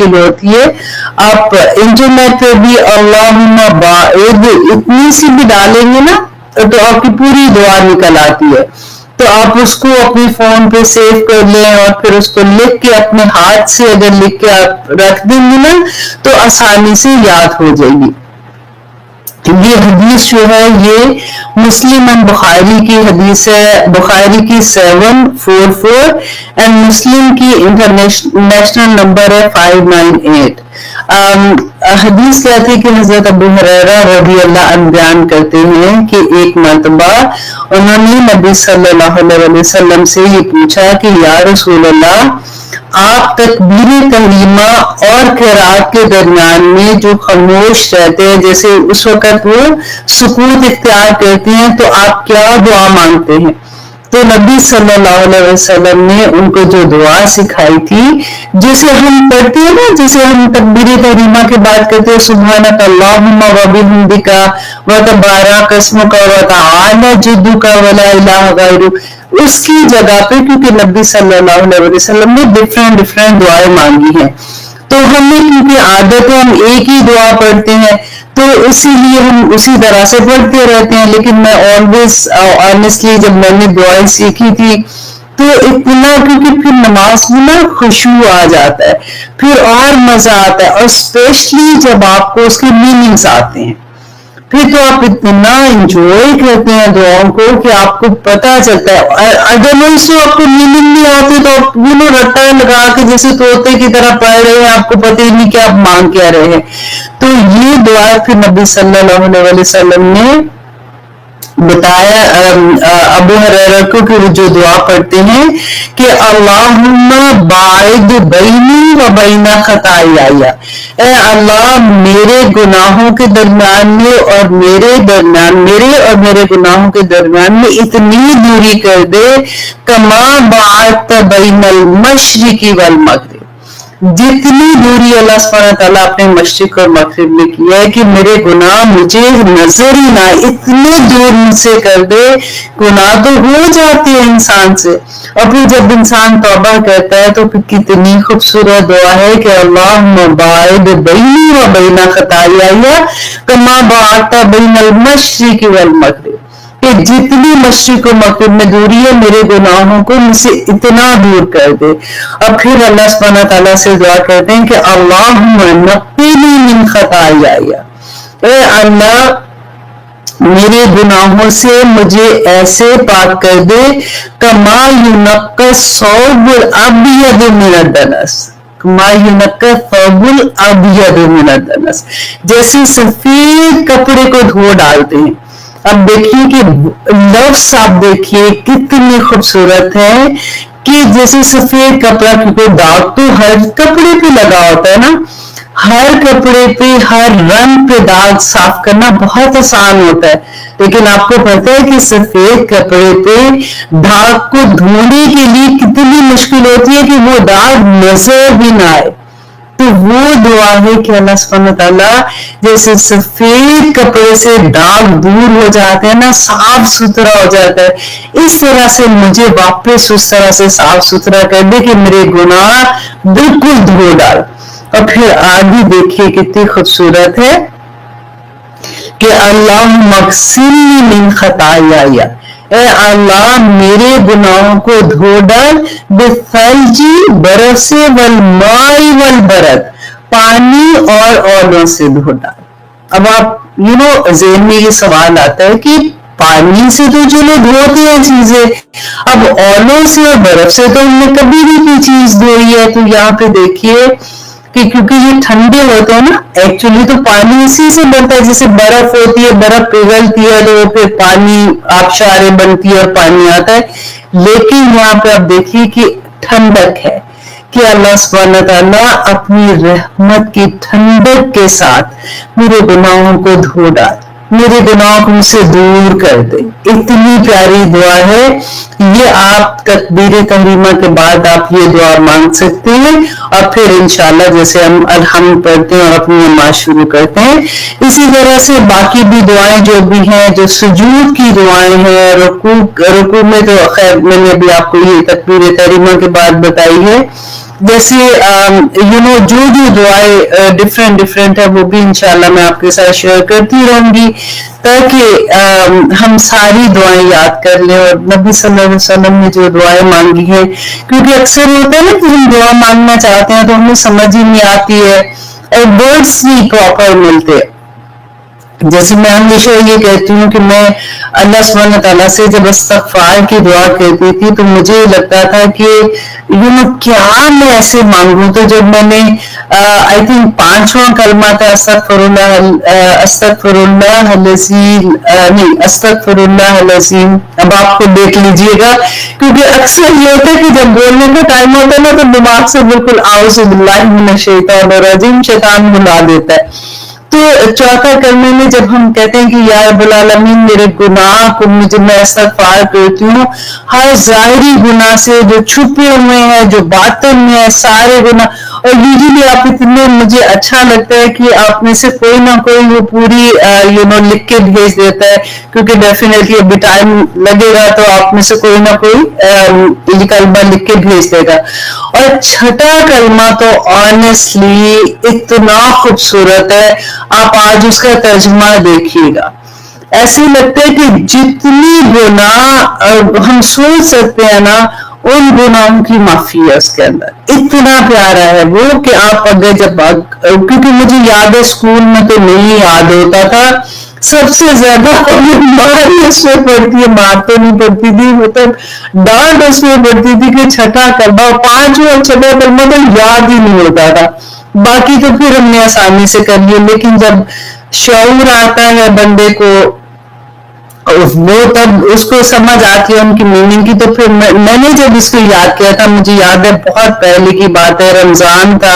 مشکل ہوتی ہے آپ انٹرنیٹ پہ بھی اللہم باعد اتنی سی بھی ڈالیں گے نا تو آپ کی پوری دعا نکل آتی ہے. تو آپ اس کو اپنے فون پہ سیو کر لیں اور پھر اس کو لکھ کے اپنے ہاتھ سے اگر لکھ کے آپ رکھ دیں گے نا تو آسانی سے یاد ہو جائے گی. یہ حدیث جو ہے یہ مسلم اور بخاری کی حدیث ہے. بخاری کی 744 اینڈ مسلم کی انٹرنیشنل نمبر ہے 598. حدیث کہتی ہے کہ حضرت ابو ہریرہ رضی اللہ عنہ بیان کرتے ہیں کہ ایک مرتبہ انہوں نے نبی صلی اللہ علیہ وسلم سے یہ پوچھا کہ یا رسول اللہ آپ تکبیر تحریمہ اور قرات کے درمیان میں جو خاموش رہتے ہیں جیسے اس وقت وہ سکوت اختیار کرتے ہیں تو آپ کیا دعا مانگتے ہیں؟ تو نبی صلی اللہ علیہ وسلم نے ان کو جو دعا سکھائی تھی جسے ہم پڑھتے ہیں نا جسے ہم تکبیر تحریمہ کے بعد کرتے ہیں سبحانک اللہم و بحمدک و تبارک اسمک و تعالی جدک ولا الہ غیرک، اس کی جگہ پہ کیونکہ نبی صلی اللہ علیہ وسلم نے ڈفرینٹ دعائیں مانگی ہیں تو ہمیں کیونکہ عادت ہے ہم ایک ہی دعا پڑھتے ہیں تو اسی لیے ہم اسی طرح سے پڑھتے رہتے ہیں. لیکن میں آلویز آنیسٹلی جب میں نے دعائیں سیکھی تھی تو اتنا کیونکہ پھر نماز میں نا خشوع آ جاتا ہے پھر اور مزہ آتا ہے اور اسپیشلی جب آپ کو اس کے میننگز آتے ہیں پھر تو آپ اتنا انجوائے کرتے ہیں دعاؤں کو کہ آپ کو پتہ چلتا ہے. اگر سے آپ کو میننگ نہیں آتی تو آپ رٹا لگا کے جیسے طوطے کی طرح پڑھ رہے ہیں آپ کو پتہ ہی نہیں کہ آپ مانگ کیا رہے ہیں. تو یہ دعا پھر نبی صلی اللہ علیہ وسلم نے بتایا ابو ہریرہ کو کہ وہ جو دعا پڑھتے ہیں کہ اللہم باعد بینی و بین خطایا، اے اللہ میرے گناہوں کے درمیان میں اور میرے گناہوں کے درمیان میں اتنی دوری کر دے کما باعدت بین المشرق والمغرب، جتنی دوری اللہ سبحانہ تعالیٰ اپنے مشرق اور مغرب میں کیا ہے کہ میرے گناہ مجھے نظر ہی نہ اتنے دور مجھ سے کر دے. گناہ تو ہو جاتے ہیں انسان سے اور پھر جب انسان توبہ کرتا ہے تو پھر کتنی خوبصورت دعا ہے کہ اللہم باعد بینی و بین خطایا کما باعدت بین المشرق والمغرب، کہ جتنی مشرق و مغرب میں دوری ہے میرے گناہوں کو مجھ سے اتنا دور کر دے. اور پھر اللہ سبحانہ تعالیٰ سے دعا کرتے ہیں کہ اللہم نقنی من خطایا، اے اللہ میرے گناہوں سے مجھے ایسے پاک کر دے کما ینقی الثوب الابیض من الدنس، کما ینقی الثوب الابیض من الدنس، جیسے سفید کپڑے کو دھو ڈالتے ہیں. اب دیکھیے کہ لفظ آپ دیکھیے کتنی خوبصورت ہے کہ جیسے سفید کپڑا، کیونکہ داغ تو ہر کپڑے پہ لگا ہوتا ہے نا، ہر کپڑے پہ ہر رنگ پہ داغ صاف کرنا بہت آسان ہوتا ہے لیکن آپ کو پتہ ہے کہ سفید کپڑے پہ داغ کو دھونے کے لیے کتنی مشکل ہوتی ہے کہ وہ داغ نظر بھی نہ آئے. تو وہ دعا ہے کہ اللہ سبحانہ تعالیٰ جیسے سفید کپڑے سے داغ دور ہو جاتے ہیں نا، صاف ستھرا ہو جاتا ہے، اس طرح سے مجھے واپس اس طرح سے صاف ستھرا کر دے کہ میرے گناہ بالکل دھو ڈال. اور پھر آگے دیکھیے کتنی خوبصورت ہے کہ اللہم اغسلنی من خطایا، اے اللہ میرے گناہوں کو دھو ڈال بالثلج برف سے والماء والبرد، پانی اور اولوں سے دھو ڈال. اب آپ ذہن میں یہ سوال آتا ہے کہ پانی سے تو چلو دھوتے ہیں چیزیں، اب اولوں سے اور برف سے تو ہم نے کبھی بھی کوئی چیز دھوئی ہے. تو یہاں پہ دیکھیے کہ کیونکہ یہ ٹھنڈے ہوتے ہیں نا، ایکچولی تو پانی اسی سے بنتا ہے، جیسے برف ہوتی ہے برف پگھلتی ہے تو پھر پانی آبشاریں بنتی ہے اور پانی آتا ہے. لیکن یہاں پہ آپ دیکھیے کہ ٹھنڈک ہے کہ اللہ سبحانہ تعالیٰ اپنی رحمت کی ٹھنڈک کے ساتھ میرے گناہوں کو دھو ڈال، میرے گناہوں کو مجھ سے دور کر دے. اتنی پیاری دعا ہے. یہ آپ تکبیر تحریمہ کے بعد آپ یہ دعا مانگ سکتے ہیں اور پھر انشاءاللہ جیسے ہم الحمد پڑھتے ہیں اور اپنی نماز شروع کرتے ہیں اسی طرح سے باقی بھی دعائیں جو بھی ہیں، جو سجود کی دعائیں ہیں، رکوع میں تو خیر میں نے ابھی آپ کو یہ تکبیر تحریمہ کے بعد بتائی ہے، جیسے جو دعائیں ڈفرینٹ ہے وہ بھی انشاءاللہ میں آپ کے ساتھ شیئر کرتی رہوں گی تاکہ ہم ساری دعائیں یاد کر لیں اور نبی صلی اللہ علیہ وسلم نے جو دعائیں مانگی ہیں. کیونکہ اکثر ہوتا ہے نا کہ ہم دعا مانگنا چاہتے ہیں تو ہمیں سمجھ ہی نہیں آتی ہے اور ورڈس نہیں پراپر ملتے. جیسے میں ہمیشہ یہ کہتی ہوں کہ میں اللہ سبحانہ تعالیٰ سے جب استغفار کی دعا کرتی تھی تو مجھے لگتا تھا کہ کیا میں ایسے مانگوں. تو جب میں نے آئی تھنک 5واں کلمہ تھا استغفر اللہ العظیم. اب آپ کو دیکھ لیجئے گا کیونکہ اکثر یہ ہوتا ہے کہ جب بولنے کا ٹائم ہوتا ہے نا تو دماغ سے بالکل اعوذ باللہ من الشیطان الرجیم شیطان بلا دیتا ہے. تو چوتھا کلمے میں جب ہم کہتے ہیں کہ یا رب العالمین میرے گناہ کو مجھے میں استغفار کرتی ہوں ہر ظاہری گناہ سے جو چھپے ہوئے ہیں جو باطن میں ہے سارے گناہ. اور یوزلی آپ اتنے مجھے اچھا لگتا ہے کہ آپ میں سے کوئی نہ کوئی وہ پوری لکھ کے بھیج دیتا ہے کیونکہ ڈیفینیٹلی ابھی ٹائم لگے گا تو آپ میں سے کوئی نہ کوئی کلمہ لکھ کے بھیج دے گا. اور چھٹا کلمہ تو آنیسٹلی اتنا خوبصورت ہے آپ آج اس کا ترجمہ دیکھیے گا. ایسے لگتا ہے کہ جتنی گناہ ہم سوچ سکتے ہیں نا ان گناہوں کی معافی ہے اس کے اندر. اتنا پیارا ہے وہ کہ آپ اگر کیونکہ مجھے یاد ہے اسکول میں تو نہیں یاد ہوتا تھا سب سے زیادہ مار اس میں پڑتی ہے. مار تو نہیں پڑتی تھی مطلب ڈانٹ اس میں پڑتی تھی کہ چھٹا کلمہ 5واں اور چھٹا کلمہ تو یاد ہی نہیں ہوتا تھا. باقی تو پھر ہم نے آسانی سے کر لیے لیکن جب شعور آتا ہے بندے کو وہ تب اس کو سمجھ آتی ہے ان کی میننگ کی. تو پھر میں نے جب اس کو یاد کیا تھا مجھے یاد ہے بہت پہلے کی بات ہے رمضان تھا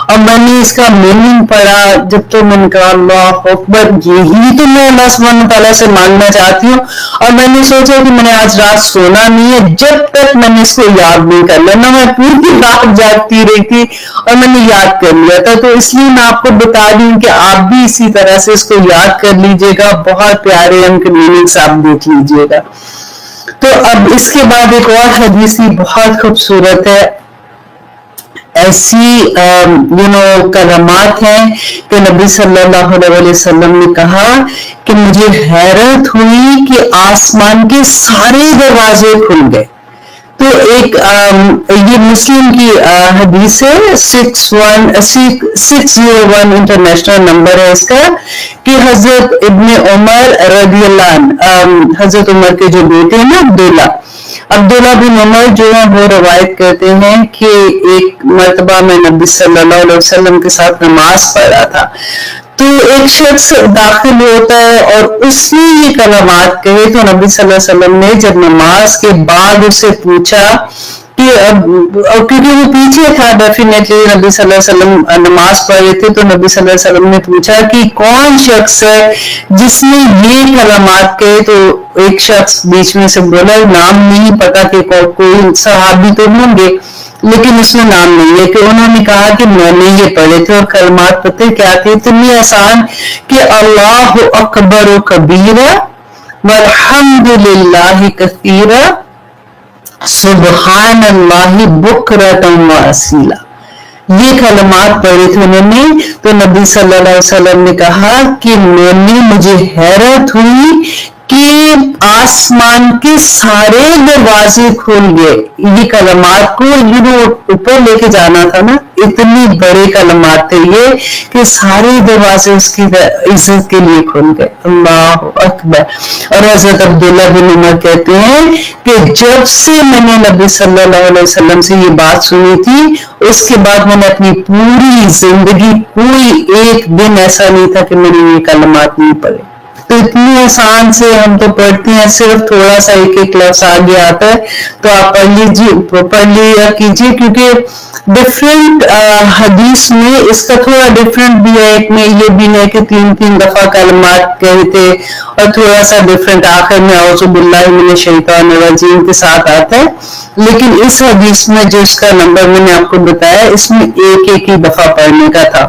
اور میں نے اس کا میننگ پڑھا جب تو میں نے کہا اللہ اکبر یہی تو میں اللہ سبحانہ تعالیٰ سے مانگنا چاہتی ہوں. اور میں نے سوچا کہ میں نے آج رات سونا نہیں ہے جب تک میں نے اس کو یاد نہیں کر لیا. میں پوری رات جاگتی رہی تھی اور میں نے یاد کر لیا تھا. تو اس لیے میں آپ کو بتا دوں کہ آپ بھی اسی طرح سے اس کو یاد کر لیجئے گا. بہت پیارے ان کے میننگس آپ دیکھ لیجئے گا. تو اب اس کے بعد ایک اور حدیث بہت خوبصورت ہے. ایسی کلمات ہیں کہ نبی صلی اللہ علیہ وسلم نے کہا کہ مجھے حیرت ہوئی کہ آسمان کے سارے دروازے کھل گئے. تو ایک یہ مسلم کی حدیث ہے 601 انٹرنیشنل نمبر ہے اس کا کہ حضرت ابن عمر رضی اللہ عنہ حضرت عمر کے جو بیٹے ہیں نا عبداللہ بن عمر جو ہے وہ روایت کرتے ہیں کہ ایک مرتبہ میں نبی صلی اللہ علیہ وسلم کے ساتھ نماز پڑھا تھا تو ایک شخص داخل ہوتا ہے اور اس نے یہ کلمات کہے. تو نبی صلی اللہ علیہ وسلم نے جب نماز کے بعد اسے پوچھا کہ کیونکہ وہ پیچھے تھا ڈیفینیٹلی نبی صلی اللہ علیہ وسلم نماز پڑھ رہے تھے تو نبی صلی اللہ علیہ وسلم نے پوچھا کہ کون شخص ہے جس نے یہ کلمات کہے. تو ایک شخص بیچ میں سے بولا نام نہیں پتا کہ کوئی صحابی تو ہوں گے لیکن اس میں نام نہیں ہے. کہ انہوں نے کہا کہ میں نے یہ پڑھے تھے اور کلمات پتہ کیا تھے اتنی آسان کہ اللہ اکبر و کبیرہ والحمد للہ کثیرہ سبحان اللہ بکرۃ و اصیلا. یہ کلمات پڑھے تھے انہوں نے. تو نبی صلی اللہ علیہ وسلم نے کہا کہ مجھے حیرت ہوئی کہ آسمان کے سارے دروازے کھل گئے. یہ کلمات کو اوپر لے کے جانا تھا نا اتنی بڑے کلمات تھے یہ کہ سارے دروازے اس کی عزت کے لیے کھل گئے. اللہ اکبر. اور حضرت عبداللہ بن عمر کہتے ہیں کہ جب سے میں نے نبی صلی اللہ علیہ وسلم سے یہ بات سنی تھی اس کے بعد میں نے اپنی پوری زندگی کوئی ایک دن ایسا نہیں تھا کہ میں نے یہ کلمات نہیں پڑھے. تو اتنی آسان سے ہم تو پڑھتے ہیں صرف تھوڑا سا ایک لفظ آگے آتا ہے تو آپ پڑھ لیا کیجیے کیونکہ ڈفرینٹ حدیث میں اس کا تھوڑا ڈفرینٹ بھی ہے. ایک میں یہ بھی ہے کہ 3 دفعہ کلمات کہتے اور تھوڑا سا ڈفرینٹ آخر میں اعوذ باللہ من الشیطان الرجیم کے ساتھ آتا ہے. لیکن اس حدیث میں جو اس کا نمبر میں نے آپ کو بتایا اس میں ایک ہی دفعہ پڑھنے کا تھا.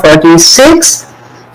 46।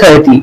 30,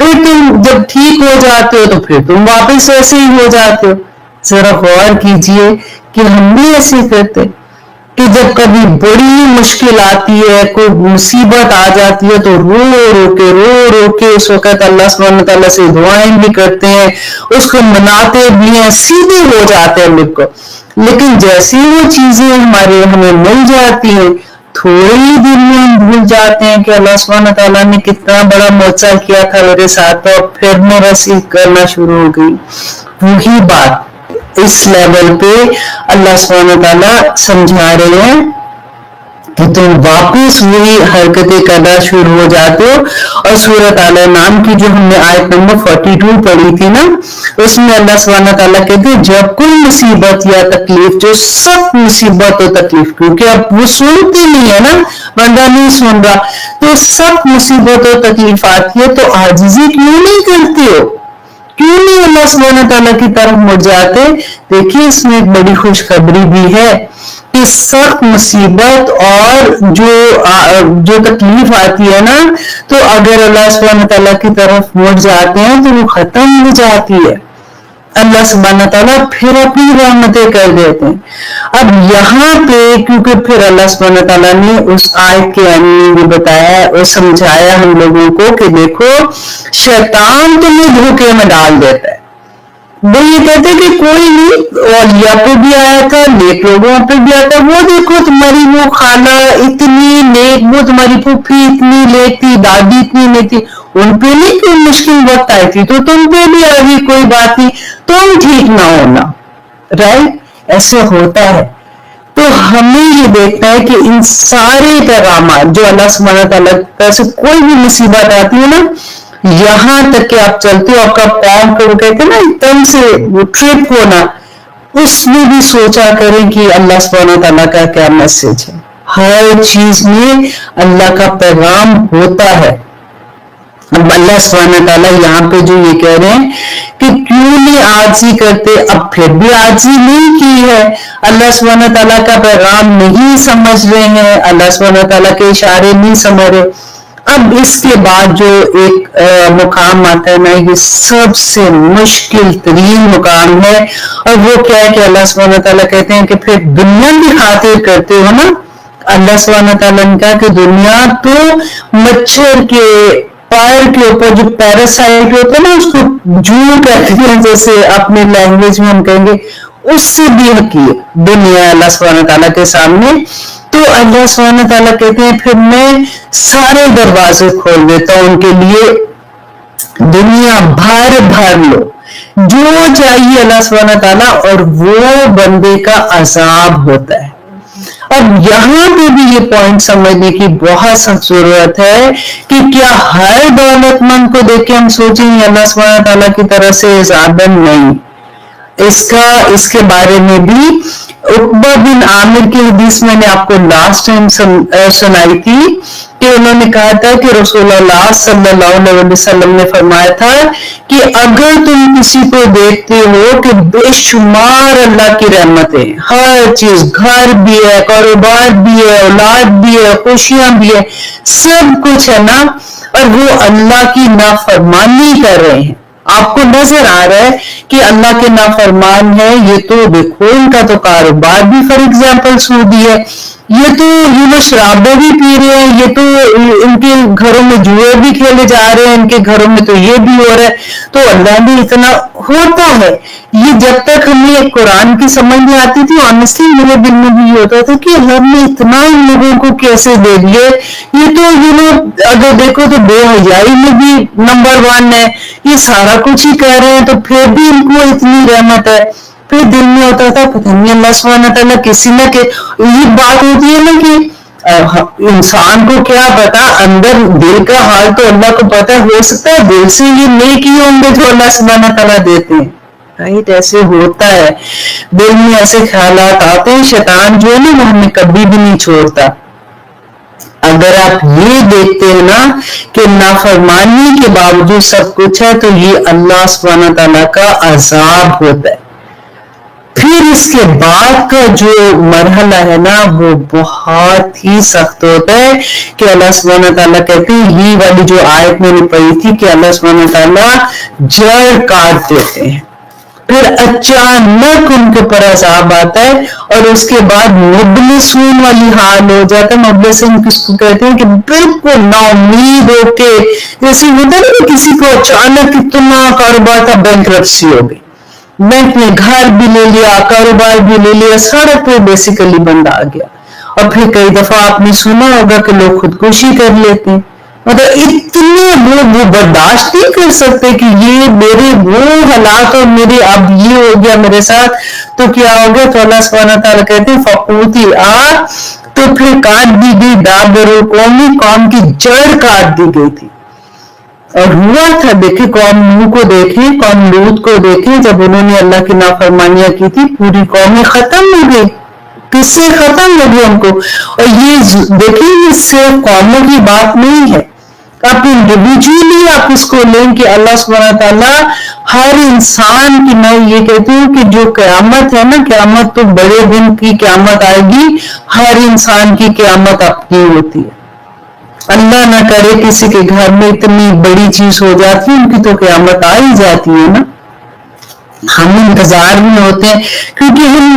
پھر تم جب ٹھیک ہو جاتے ہو تو پھر تم واپس ویسے ہی ہو جاتے ہو. ذرا غور کیجئے کہ ہم بھی ایسے کرتے کہ جب کبھی بڑی مشکل آتی ہے, کوئی مصیبت آ جاتی ہے تو رو کے اس وقت اللہ سبحانہ تعالیٰ سے دعائیں بھی کرتے ہیں, اس کو مناتے بھی ہیں, سیدھے ہو جاتے ہیں بالکل. لیکن جیسے ہی وہ چیزیں ہمیں مل جاتی ہیں, تھوڑے ہی دن میں ہم بھول جاتے ہیں کہ اللہ سبحانہ تعالیٰ نے کتنا بڑا معجزہ کیا تھا میرے ساتھ, اور پھر میں رسی کرنا شروع ہو گئی. وہی بات اس لیول پہ اللہ سبحانہ تعالیٰ سمجھا رہے ہیں کہ تم واپس وہی حرکتیں کرنا شروع ہو جاتے ہو. اور سورۃ آل عمران کی جو ہم نے آیت نمبر 42 پڑھی تھی نا, اس میں اللہ سبحانہ تعالیٰ کہتے ہیں جب کوئی مصیبت یا تکلیف, جو سخت مصیبت و تکلیف, کیونکہ اب وہ سنتے نہیں ہے نا, بندہ نہیں سن رہا, تو سخت مصیبت و تکلیف آتی ہے تو عاجزی کیوں نہیں کرتے ہو, کیوں نہیں اللہ سبحانہ تعالیٰ کی طرف مڑ جاتے. دیکھیے اس میں ایک بڑی خوشخبری بھی ہے کہ سخت مصیبت اور جو تکلیف آتی ہے نا, تو اگر اللہ سبحانہ تعالیٰ کی طرف مڑ جاتے ہیں تو وہ ختم ہو جاتی ہے. اللہ سبحانہ تعالیٰ پھر اپنی رحمتیں کر دیتے ہیں. اب یہاں پہ کیونکہ پھر اللہ سبحانہ تعالیٰ نے اس آیت کے میں بھی بتایا اور سمجھایا ہم لوگوں کو کہ دیکھو شیطان تمہیں دھوکے میں ڈال دیتا ہے. وہ یہ کہتے کہ کوئی نہیں, اولیاء پہ بھی آیا تھا, نیک لوگوں پہ بھی آیا تھا, وہ دیکھو تمہاری وہ خالہ اتنی نیک, وہ تمہاری پھوپھی اتنی نیک تھی, دادی اتنی نیک تھی, ان پہ نہیں کوئی مشکل وقت آئی تھی تو تم پہ بھی آئی, کوئی بات نہیں, تم ٹھیک نہ ہونا. رائٹ, ایسے ہوتا ہے. تو ہمیں یہ دیکھنا ہے کہ ان سارے پیغامات جو اللہ سبحانہ تعالیٰ کی طرف سے کوئی بھی مصیبت آتی ہے نا, یہاں تک کہ آپ چلتے ہو, آپ کا پاؤں کو وہ کہتے ہیں نا ایک دم سے وہ ٹرپ ہونا, اس میں بھی سوچا کریں کہ اللہ سبحانہ تعالیٰ کا کیا میسج ہے. ہر چیز میں اللہ کا پیغام ہوتا ہے. اب اللہ سبحانہ تعالیٰ یہاں پہ جو یہ کہہ رہے ہیں کہ کیوں نہیں عاجزی کرتے, اب پھر بھی عاجزی نہیں کی ہے, اللہ سبحانہ تعالیٰ کا پیغام نہیں سمجھ رہے ہیں, اللہ سبحانہ تعالیٰ کے اشارے نہیں سمجھ رہے. اب اس کے بعد جو ایک مقام آتا ہے نا, یہ سب سے مشکل ترین مقام ہے, اور وہ کیا ہے کہ اللہ سبحانہ تعالیٰ کہتے ہیں کہ پھر دنیا کی خاطر کرتے ہو نا. اللہ سبحانہ تعالیٰ نے کہا کہ دنیا تو مچھر کے پیر کے اوپر جو پیراسائٹ ہوتا ہے نا, اس کو جوں کہتے ہیں, جیسے اپنے لینگویج میں ہم کہیں گے, اس سے بھی حقیر دنیا اللہ سبحانہ تعالیٰ کے سامنے. تو اللہ سبحانہ تعالیٰ کہتے ہیں پھر میں سارے دروازے کھول دیتا ہوں ان کے لیے, دنیا بھر لو جو چاہیے اللہ سبحانہ تعالیٰ, اور وہ بندے کا عذاب ہوتا ہے. اب یہاں پہ بھی یہ پوائنٹ سمجھنے کی بہت سخت ضرورت ہے کہ کیا ہر دولت مند کو دیکھ کے ہم سوچیں گے اللہ سبحانہ تعالیٰ کی طرف سے عذاب نہیں. اس کے بارے میں بھی عقبہ بن عامر کی حدیث میں نے آپ کو لاسٹ ٹائم سنائی تھی کہ انہوں نے کہا تھا کہ رسول اللہ صلی اللہ علیہ وسلم نے فرمایا تھا کہ اگر تم کسی کو دیکھتے ہو کہ بے شمار اللہ کی رحمتیں, ہر چیز, گھر بھی ہے, کاروبار بھی ہے, اولاد بھی ہے, خوشیاں بھی ہے, سب کچھ ہے نا, اور وہ اللہ کی نافرمانی کر رہے ہیں, آپ کو نظر آ رہا ہے کہ اللہ کے نافرمان ہے, یہ تو دیکھو ان کا تو کاروبار بھی فار ایگزامپل سودی ہے, یہ تو شرابیں بھی پی رہے ہیں, یہ تو ان کے گھروں میں جوئے بھی کھیلے جا رہے ہیں, ان کے گھروں میں تو یہ بھی ہو رہا ہے. تو اللہ بھی اتنا ہوتا ہے. یہ جب تک ہمیں قرآن کی سمجھ نہیں آتی تھی, آنیسٹلی میرے دل میں بھی یہ ہوتا تھا کہ اللہ نے اتنا ان لوگوں کو کیسے دے دیے. یہ تو اگر دیکھو تو بے حیائی میں بھی نمبر 1 ہے, یہ سارا کچھ ہی کہہ رہے ہیں, تو پھر بھی ان کو اتنی رحمت ہے. پھر دل میں ہوتا تھا پتہ نہیں اللہ سبحانہ تعالیٰ کسی نہ کہ یہ بات ہوتی ہے نا کہ انسان کو کیا پتا, اندر دل کا حال تو اللہ کو پتا, ہو سکتا ہے دل سے یہ نیکی ہوں گے جو اللہ سبحانہ تعالیٰ دیتے ہیں. رائٹ, ایسے ہوتا ہے, دل میں ایسے خیالات آتے ہیں. شیطان جو ہے نا وہ ہمیں کبھی بھی نہیں چھوڑتا. اگر آپ یہ دیکھتے ہیں نا کہ نافرمانی کے باوجود سب کچھ ہے, تو یہ اللہ سبحانہ تعالیٰ کا عذاب ہوتا ہے. پھر اس کے بعد کا جو مرحلہ ہے نا وہ بہت ہی سخت ہوتا ہے کہ اللہ سبحانہ تعالیٰ کہتے ہیں، یہ والی جو آیت میں نے پڑھی تھی کہ اللہ سبحانہ تعالیٰ جڑ کاٹ دیتے ہیں، پھر اچانک ان کے اوپر عذاب آتا ہے اور اس کے بعد مبلسون والی حال ہو جاتا ہے۔ مبلسین کس کو کہتے ہیں کہ بالکل نا امید ہو کے، جیسے ہوتا ہے کہ کسی کو اچانک اتنا کاروبار تھا، بینکرپسی ہو گئی، بینک نے گھر بھی لے لیا، کاروبار بھی لے لیا، سڑک پہ بیسیکلی بندہ آ گیا۔ اور پھر کئی دفعہ آپ نے سنا ہوگا کہ لوگ خودکشی کر لیتے ہیں، مطلب اتنے وہ برداشت نہیں کر سکتے کہ یہ میرے وہ حالات اور میرے اب یہ ہو گیا میرے ساتھ، تو کیا ہو گیا؟ تو اللہ سبحانہ تعالیٰ کہتے ہیں فقوتی تو پھر کاٹ دی گئی دابر القومی، قوم کی جڑ کاٹ دی گئی تھی۔ اور ہوا تھا، دیکھیں قوم نوح کو دیکھیں، قوم لوط کو دیکھیں، جب انہوں نے اللہ کی نافرمانیاں کی تھی پوری قومیں ختم ہو گئی، قصے ختم ہو گئے ان کو۔ اور یہ دیکھیں یہ صرف قوموں کی بات نہیں ہے، آپ انڈیویجولی آپ اس کو لیں کہ اللہ سبحانہ تعالیٰ ہر انسان کی، میں یہ کہتی ہوں کہ جو قیامت ہے نا، قیامت تو بڑے دن کی قیامت آئے گی، ہر انسان کی قیامت اپنی ہوتی ہے۔ اللہ نہ کرے کسی کے گھر میں اتنی بڑی چیز ہو جاتی ہے، ان کی تو قیامت آ ہی جاتی ہے نا۔ ہم انتظار میں ہوتے ہیں کیونکہ ہم